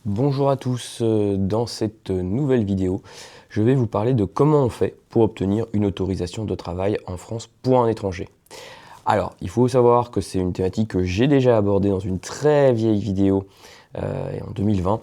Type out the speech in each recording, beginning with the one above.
Bonjour à tous, dans cette nouvelle vidéo, je vais vous parler de comment on fait pour obtenir une autorisation de travail en France pour un étranger. Alors, il faut savoir que c'est une thématique que j'ai déjà abordée dans une très vieille vidéo en 2020.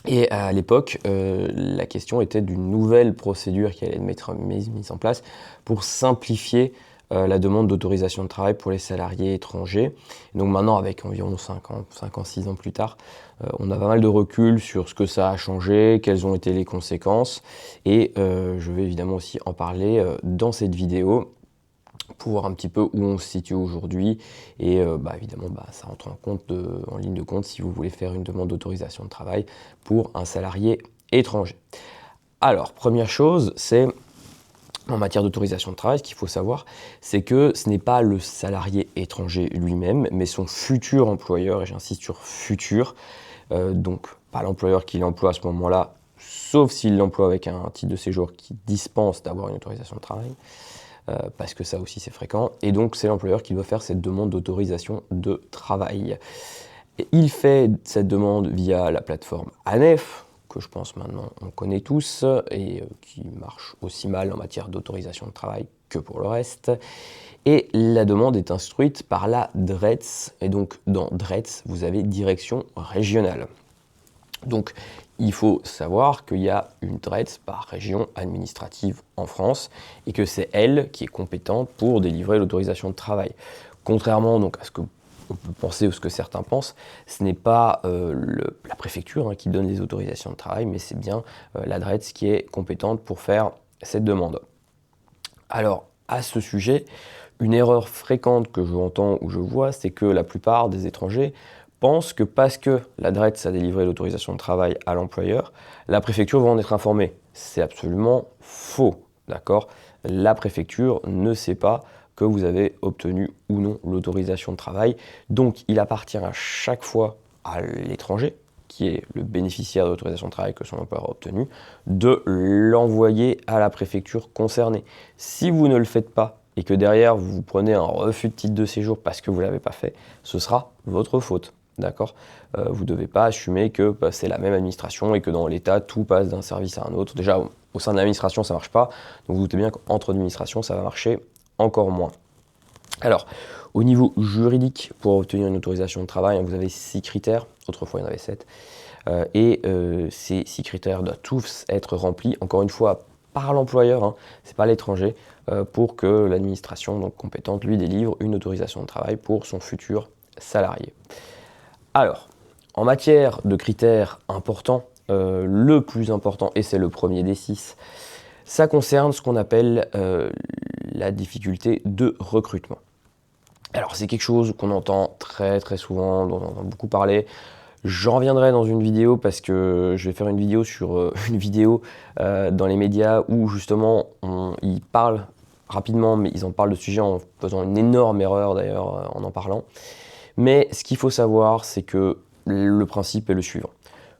Et à l'époque, la question était d'une nouvelle procédure qui allait être mise en place pour simplifier la demande d'autorisation de travail pour les salariés étrangers. Et donc maintenant, avec environ 5 ans, 6 ans plus tard, on a pas mal de recul sur ce que ça a changé, quelles ont été les conséquences. Et je vais évidemment aussi en parler dans cette vidéo pour voir un petit peu où on se situe aujourd'hui. Et évidemment, ça rentre en ligne de compte si vous voulez faire une demande d'autorisation de travail pour un salarié étranger. Alors, première chose, c'est en matière d'autorisation de travail, ce qu'il faut savoir, c'est que ce n'est pas le salarié étranger lui-même, mais son futur employeur, et j'insiste sur futur, donc pas l'employeur qui l'emploie à ce moment-là, sauf s'il l'emploie avec un titre de séjour qui dispense d'avoir une autorisation de travail, parce que ça aussi c'est fréquent, et donc c'est l'employeur qui doit faire cette demande d'autorisation de travail. Et il fait cette demande via la plateforme ANEF, que je pense maintenant on connaît tous, et qui marche aussi mal en matière d'autorisation de travail que pour le reste. Et la demande est instruite par la DRETS, et donc dans DRETS, vous avez direction régionale. Donc il faut savoir qu'il y a une DRETS par région administrative en France, et que c'est elle qui est compétente pour délivrer l'autorisation de travail. Contrairement donc à ce que on peut penser ou ce que certains pensent, ce n'est pas la préfecture qui donne les autorisations de travail, mais c'est bien la DRETS qui est compétente pour faire cette demande. Alors, à ce sujet, une erreur fréquente que j'entends ou je vois, c'est que la plupart des étrangers pensent que parce que la DRETS a délivré l'autorisation de travail à l'employeur, la préfecture va en être informée. C'est absolument faux, d'accord? La préfecture ne sait pas que vous avez obtenu ou non l'autorisation de travail. Donc, il appartient à chaque fois à l'étranger, qui est le bénéficiaire de l'autorisation de travail que son employeur a obtenu, de l'envoyer à la préfecture concernée. Si vous ne le faites pas et que derrière vous prenez un refus de titre de séjour parce que vous ne l'avez pas fait, ce sera votre faute. D'accord? Vous ne devez pas assumer que c'est la même administration et que dans l'État, tout passe d'un service à un autre. Déjà, au sein de l'administration, ça ne marche pas. Donc vous doutez bien qu'entre administrations, ça va marcher encore moins. Alors, au niveau juridique, pour obtenir une autorisation de travail, vous avez 6 critères. Autrefois, il y en avait 7. Ces 6 critères doivent tous être remplis, encore une fois, par l'employeur, c'est pas l'étranger, pour que l'administration donc compétente lui délivre une autorisation de travail pour son futur salarié. Alors, en matière de critères importants, le plus important, et c'est le premier des 6, ça concerne ce qu'on appelle la difficulté de recrutement. Alors c'est quelque chose qu'on entend très très souvent, dont on entend beaucoup parler. J'en reviendrai dans une vidéo parce que je vais faire une vidéo sur une vidéo dans les médias où justement ils parlent rapidement, mais ils en parlent de ce sujet en faisant une énorme erreur d'ailleurs en parlant. Mais ce qu'il faut savoir, c'est que le principe est le suivant.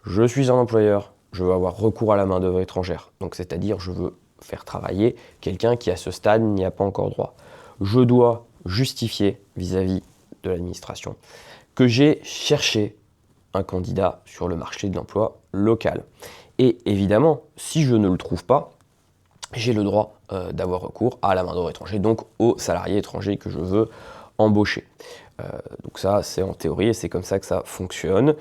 Je suis un employeur, je veux avoir recours à la main-d'œuvre étrangère. Donc c'est-à-dire je veux faire travailler quelqu'un qui à ce stade n'y a pas encore droit. Je dois justifier vis-à-vis de l'administration que j'ai cherché un candidat sur le marché de l'emploi local. Et évidemment, si je ne le trouve pas, j'ai le droit d'avoir recours à la main-d'œuvre étrangère, donc aux salariés étrangers que je veux embaucher. Donc ça, c'est en théorie et c'est comme ça que ça fonctionne.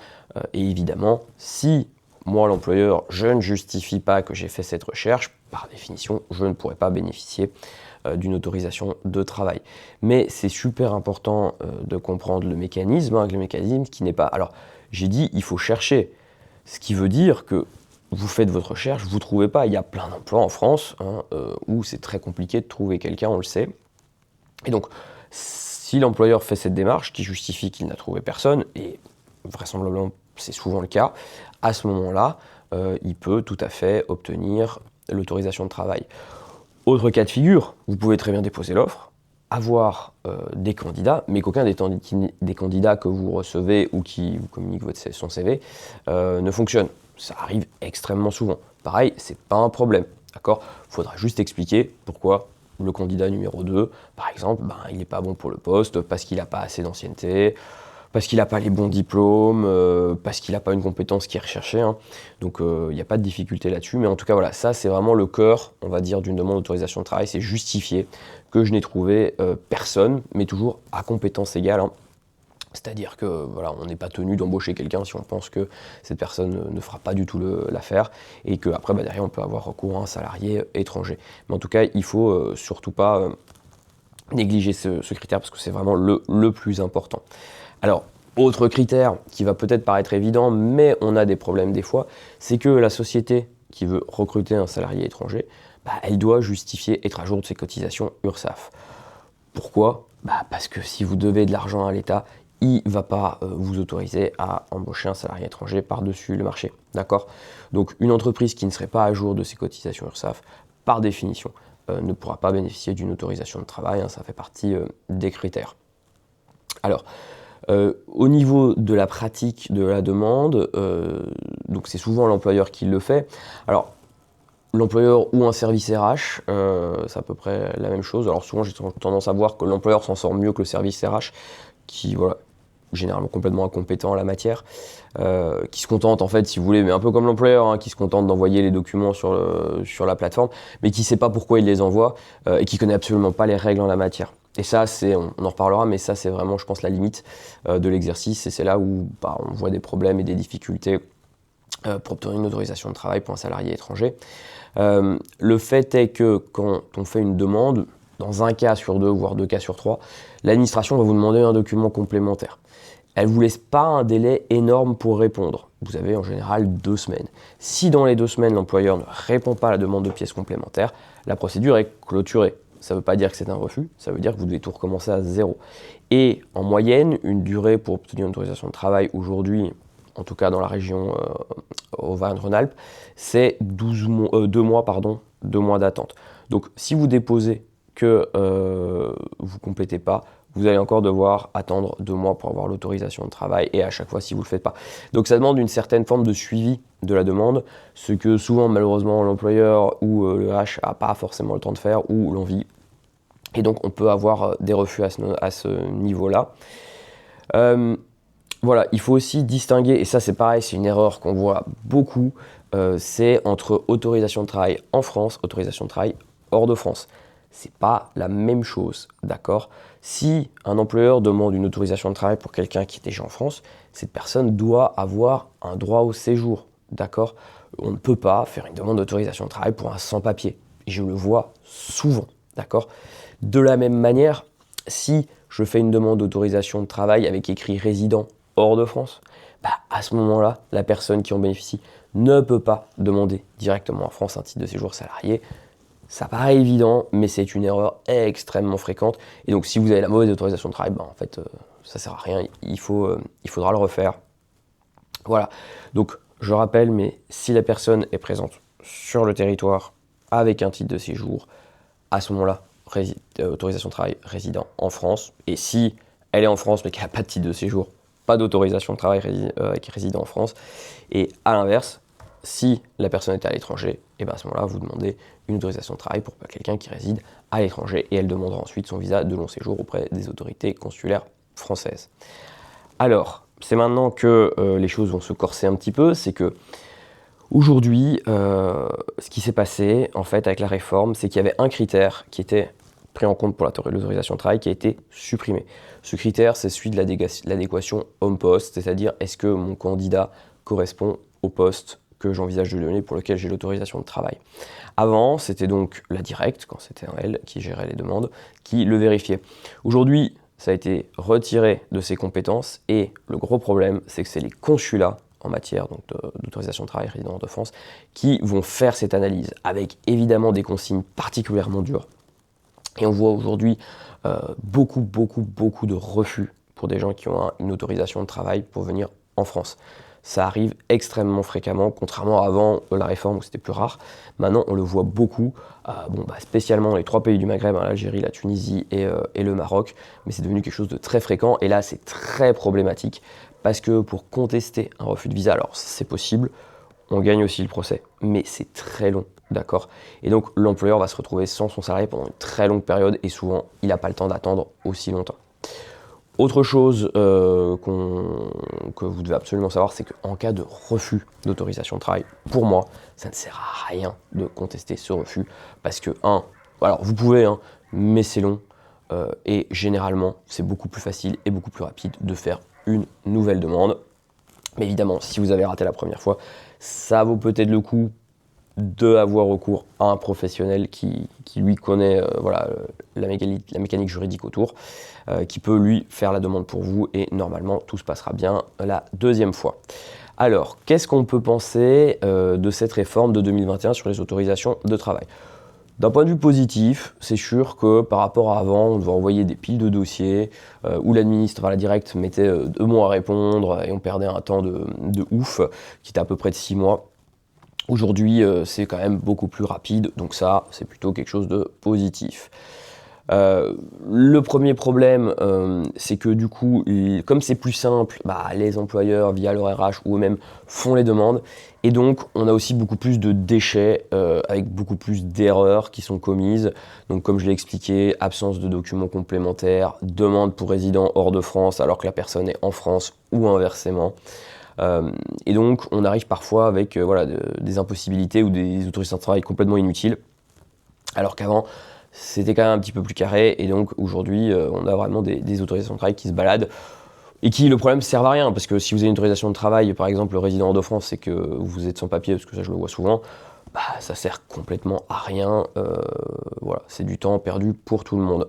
Et évidemment, si moi, l'employeur, je ne justifie pas que j'ai fait cette recherche, par définition, je ne pourrais pas bénéficier d'une autorisation de travail. Mais c'est super important de comprendre le mécanisme qui n'est pas... Alors, j'ai dit, il faut chercher, ce qui veut dire que vous faites votre recherche, vous ne trouvez pas. Il y a plein d'emplois en France où c'est très compliqué de trouver quelqu'un, on le sait. Et donc, si l'employeur fait cette démarche qui justifie qu'il n'a trouvé personne, et vraisemblablement c'est souvent le cas, à ce moment-là, il peut tout à fait obtenir l'autorisation de travail. Autre cas de figure, vous pouvez très bien déposer l'offre, avoir des candidats, mais qu'aucun des candidats que vous recevez ou qui vous communique son CV ne fonctionne. Ça arrive extrêmement souvent. Pareil, c'est pas un problème, d'accord? Il faudra juste expliquer pourquoi le candidat numéro 2, par exemple, il n'est pas bon pour le poste, parce qu'il n'a pas assez d'ancienneté, parce qu'il n'a pas les bons diplômes, parce qu'il n'a pas une compétence qui est recherchée, hein. Donc il n'y a pas de difficulté là-dessus, mais en tout cas voilà, ça c'est vraiment le cœur, on va dire, d'une demande d'autorisation de travail, c'est justifier que je n'ai trouvé personne, mais toujours à compétence égale, hein. C'est-à-dire que voilà, on n'est pas tenu d'embaucher quelqu'un si on pense que cette personne ne fera pas du tout l'affaire, et qu'après derrière on peut avoir recours à un salarié étranger. Mais en tout cas, il ne faut surtout pas négliger ce critère, parce que c'est vraiment le plus important. Alors, autre critère qui va peut-être paraître évident, mais on a des problèmes des fois, c'est que la société qui veut recruter un salarié étranger, elle doit justifier être à jour de ses cotisations URSSAF. Pourquoi ? Parce que si vous devez de l'argent à l'État, il ne va pas vous autoriser à embaucher un salarié étranger par-dessus le marché. D'accord ? Donc une entreprise qui ne serait pas à jour de ses cotisations URSSAF, par définition, ne pourra pas bénéficier d'une autorisation de travail, hein, ça fait partie des critères. Alors, au niveau de la pratique de la demande, donc c'est souvent l'employeur qui le fait. Alors, l'employeur ou un service RH, c'est à peu près la même chose. Alors souvent j'ai tendance à voir que l'employeur s'en sort mieux que le service RH, qui voilà, généralement complètement incompétent en la matière, qui se contente en fait, si vous voulez, mais un peu comme l'employeur, hein, qui se contente d'envoyer les documents sur la plateforme, mais qui ne sait pas pourquoi il les envoie, et qui ne connaît absolument pas les règles en la matière. Et ça, on en reparlera, mais ça c'est vraiment, je pense, la limite de l'exercice, et c'est là où on voit des problèmes et des difficultés pour obtenir une autorisation de travail pour un salarié étranger. Le fait est que quand on fait une demande, dans un cas sur deux, voire 2 cas sur 3, l'administration va vous demander un document complémentaire. Elle ne vous laisse pas un délai énorme pour répondre. Vous avez en général 2 semaines. Si dans les 2 semaines, l'employeur ne répond pas à la demande de pièces complémentaires, la procédure est clôturée. Ça ne veut pas dire que c'est un refus, ça veut dire que vous devez tout recommencer à zéro. Et en moyenne, une durée pour obtenir une autorisation de travail aujourd'hui, en tout cas dans la région Auvergne-Rhône-Alpes, c'est 2 mois d'attente. Donc si vous déposez que vous ne complétez pas, vous allez encore devoir attendre 2 mois pour avoir l'autorisation de travail, et à chaque fois si vous ne le faites pas. Donc ça demande une certaine forme de suivi de la demande, ce que souvent malheureusement l'employeur ou le RH n'a pas forcément le temps de faire, ou l'envie. Et donc on peut avoir des refus à ce niveau-là. Voilà, il faut aussi distinguer, et ça c'est pareil, c'est une erreur qu'on voit beaucoup, c'est entre autorisation de travail en France, autorisation de travail hors de France. C'est pas la même chose, d'accord ? Si un employeur demande une autorisation de travail pour quelqu'un qui est déjà en France, cette personne doit avoir un droit au séjour, d'accord ? On ne peut pas faire une demande d'autorisation de travail pour un sans-papier. Je le vois souvent, d'accord ? De la même manière, si je fais une demande d'autorisation de travail avec écrit résident hors de France, à ce moment-là, la personne qui en bénéficie ne peut pas demander directement en France un titre de séjour salarié. Ça paraît évident, mais c'est une erreur extrêmement fréquente. Et donc, si vous avez la mauvaise autorisation de travail, en fait, ça sert à rien. Il faudra le refaire. Voilà. Donc, je rappelle, mais si la personne est présente sur le territoire avec un titre de séjour, à ce moment-là, autorisation de travail résident en France. Et si elle est en France mais qu'elle n'a pas de titre de séjour, pas d'autorisation de travail avec résident en France. Et à l'inverse, si la personne est à l'étranger, et à ce moment-là, vous demandez une autorisation de travail pour quelqu'un qui réside à l'étranger, et elle demandera ensuite son visa de long séjour auprès des autorités consulaires françaises. Alors, c'est maintenant que les choses vont se corser un petit peu, c'est que aujourd'hui, ce qui s'est passé en fait avec la réforme, c'est qu'il y avait un critère qui était pris en compte pour l'autorisation de travail qui a été supprimé. Ce critère, c'est celui de l'adéquation homme-poste, c'est-à-dire est-ce que mon candidat correspond au poste que j'envisage de donner pour lequel j'ai l'autorisation de travail. Avant, c'était donc la directe, quand c'était elle qui gérait les demandes, qui le vérifiait. Aujourd'hui, ça a été retiré de ses compétences, et le gros problème, c'est que c'est les consulats en matière d'autorisation de travail résident de France qui vont faire cette analyse, avec évidemment des consignes particulièrement dures. Et on voit aujourd'hui beaucoup de refus pour des gens qui ont une autorisation de travail pour venir en France. Ça arrive extrêmement fréquemment, contrairement à avant la réforme où c'était plus rare. Maintenant, on le voit beaucoup, spécialement dans les 3 pays du Maghreb, l'Algérie, la Tunisie et le Maroc. Mais c'est devenu quelque chose de très fréquent, et là, c'est très problématique, parce que pour contester un refus de visa, alors c'est possible, on gagne aussi le procès, mais c'est très long. D'accord. Et donc l'employeur va se retrouver sans son salarié pendant une très longue période, et souvent il n'a pas le temps d'attendre aussi longtemps. Autre chose que vous devez absolument savoir, c'est qu'en cas de refus d'autorisation de travail, pour moi, ça ne sert à rien de contester ce refus, parce que, alors vous pouvez, mais c'est long, et généralement, c'est beaucoup plus facile et beaucoup plus rapide de faire une nouvelle demande. Mais évidemment, si vous avez raté la première fois, ça vaut peut-être le coup d'avoir recours à un professionnel qui lui connaît la mécanique juridique autour, qui peut lui faire la demande pour vous, et normalement tout se passera bien la deuxième fois. Alors, qu'est-ce qu'on peut penser de cette réforme de 2021 sur les autorisations de travail? D'un point de vue positif, c'est sûr que par rapport à avant, on devait envoyer des piles de dossiers, où l'administre à la directe mettait 2 mois à répondre, et on perdait un temps de ouf, qui était à peu près de 6 mois. Aujourd'hui, c'est quand même beaucoup plus rapide, donc ça, c'est plutôt quelque chose de positif. Le premier problème, c'est que du coup, comme c'est plus simple, les employeurs, via leur RH ou eux-mêmes, font les demandes, et donc on a aussi beaucoup plus de déchets, avec beaucoup plus d'erreurs qui sont commises. Donc comme je l'ai expliqué, absence de documents complémentaires, demande pour résident hors de France alors que la personne est en France, ou inversement. Et donc on arrive parfois avec des impossibilités ou des autorisations de travail complètement inutiles, alors qu'avant c'était quand même un petit peu plus carré, et donc aujourd'hui on a vraiment des autorisations de travail qui se baladent, et qui, le problème, servent à rien, parce que si vous avez une autorisation de travail, par exemple le résident hors de France, c'est que vous êtes sans papier, parce que ça je le vois souvent, ça sert complètement à rien, c'est du temps perdu pour tout le monde.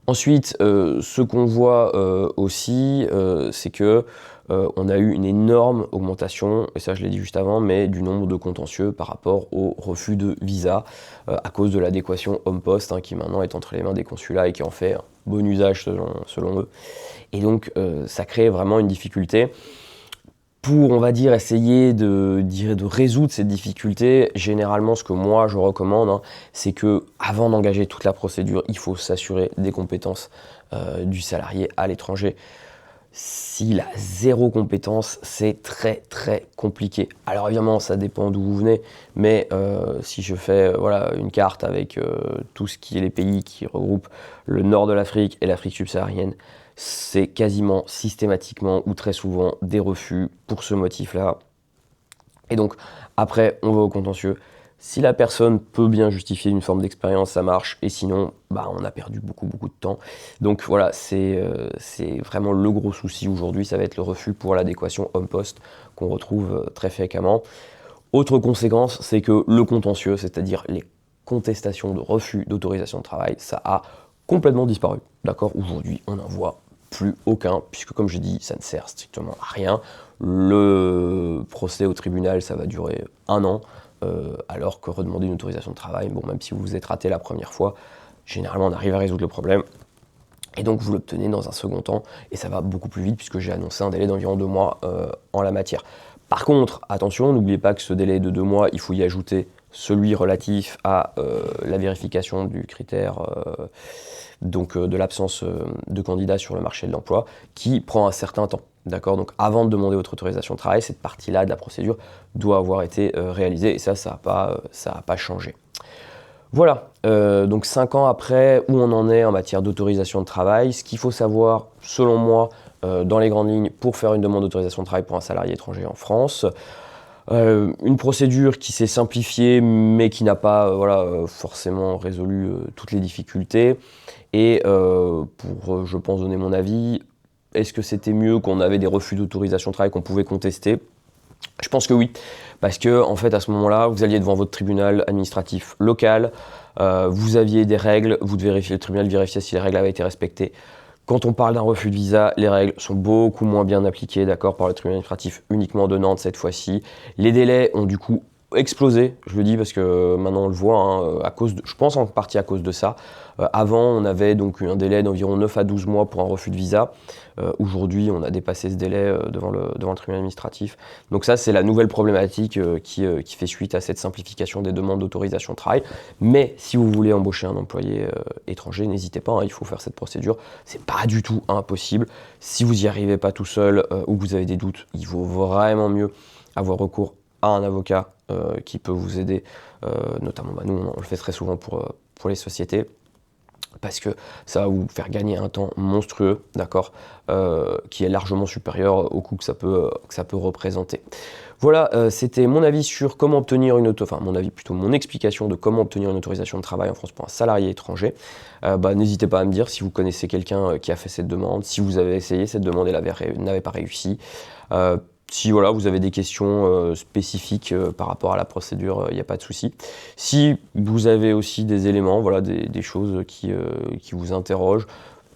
Ensuite, ce qu'on voit aussi, c'est que on a eu une énorme augmentation, et ça je l'ai dit juste avant, mais du nombre de contentieux par rapport au refus de visa, à cause de l'adéquation homme-poste, qui maintenant est entre les mains des consulats et qui en fait un bon usage selon eux. Et donc ça crée vraiment une difficulté. Pour, on va dire, essayer de résoudre cette difficulté, généralement, ce que moi je recommande, c'est que avant d'engager toute la procédure, il faut s'assurer des compétences du salarié à l'étranger. S'il a zéro compétence, c'est très très compliqué. Alors évidemment, ça dépend d'où vous venez, mais si je fais une carte avec tout ce qui est les pays qui regroupent le nord de l'Afrique et l'Afrique subsaharienne, c'est quasiment systématiquement ou très souvent des refus pour ce motif-là. Et donc, après, on va au contentieux. Si la personne peut bien justifier une forme d'expérience, ça marche, et sinon, on a perdu beaucoup de temps. Donc voilà, c'est vraiment le gros souci aujourd'hui, ça va être le refus pour l'adéquation homme-poste qu'on retrouve très fréquemment. Autre conséquence, c'est que le contentieux, c'est-à-dire les contestations de refus d'autorisation de travail, ça a complètement disparu. D'accord ? Aujourd'hui, on n'en voit plus aucun, puisque comme je dis, ça ne sert strictement à rien. Le procès au tribunal, ça va durer 1 an, alors que redemander une autorisation de travail, même si vous vous êtes raté la première fois, généralement on arrive à résoudre le problème. Et donc vous l'obtenez dans un second temps, et ça va beaucoup plus vite, puisque j'ai annoncé un délai d'environ 2 mois en la matière. Par contre, attention, n'oubliez pas que ce délai de 2 mois, il faut y ajouter celui relatif à la vérification du critère de l'absence de candidats sur le marché de l'emploi, qui prend un certain temps. D'accord ? Donc avant de demander votre autorisation de travail, cette partie-là de la procédure doit avoir été réalisée, et ça n'a pas changé. Voilà, donc 5 ans après, où on en est en matière d'autorisation de travail. Ce qu'il faut savoir, selon moi, dans les grandes lignes, pour faire une demande d'autorisation de travail pour un salarié étranger en France, une procédure qui s'est simplifiée, mais qui n'a pas forcément résolu toutes les difficultés. Et pour, je pense, donner mon avis, est-ce que c'était mieux qu'on avait des refus d'autorisation de travail qu'on pouvait contester ? Je pense que oui, parce que en fait à ce moment-là, vous alliez devant votre tribunal administratif local, vous aviez des règles, vous devez vérifier, le tribunal vérifiait si les règles avaient été respectées. Quand on parle d'un refus de visa, les règles sont beaucoup moins bien appliquées, d'accord, par le tribunal administratif uniquement de Nantes cette fois-ci. Les délais ont du coup explosé, je le dis parce que maintenant on le voit, je pense en partie à cause de ça. Avant, on avait donc un délai d'environ 9 à 12 mois pour un refus de visa. Aujourd'hui, on a dépassé ce délai devant le tribunal administratif. Donc ça, c'est la nouvelle problématique qui fait suite à cette simplification des demandes d'autorisation de travail. Mais si vous voulez embaucher un employé étranger, n'hésitez pas, il faut faire cette procédure. C'est pas du tout impossible. Si vous n'y arrivez pas tout seul ou que vous avez des doutes, il vaut vraiment mieux avoir recours à un avocat qui peut vous aider, notamment nous on le fait très souvent pour les sociétés. parce que ça va vous faire gagner un temps monstrueux, d'accord, qui est largement supérieur au coût que ça peut représenter. Voilà, c'était mon avis sur comment obtenir mon explication de comment obtenir une autorisation de travail en France pour un salarié étranger. N'hésitez pas à me dire si vous connaissez quelqu'un qui a fait cette demande, si vous avez essayé cette demande et n'avait pas réussi. Si voilà, vous avez des questions spécifiques par rapport à la procédure, il n'y a pas de souci. Si vous avez aussi des éléments, voilà, des choses qui vous interrogent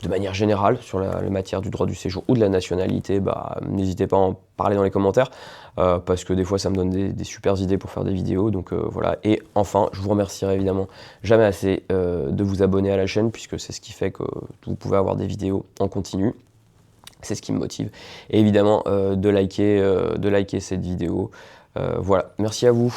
de manière générale sur la matière du droit du séjour ou de la nationalité, n'hésitez pas à en parler dans les commentaires parce que des fois ça me donne des super idées pour faire des vidéos. Donc voilà. Et enfin, je vous remercierai évidemment jamais assez de vous abonner à la chaîne puisque c'est ce qui fait que vous pouvez avoir des vidéos en continu. C'est ce qui me motive. Et évidemment, de liker cette vidéo. Voilà, merci à vous.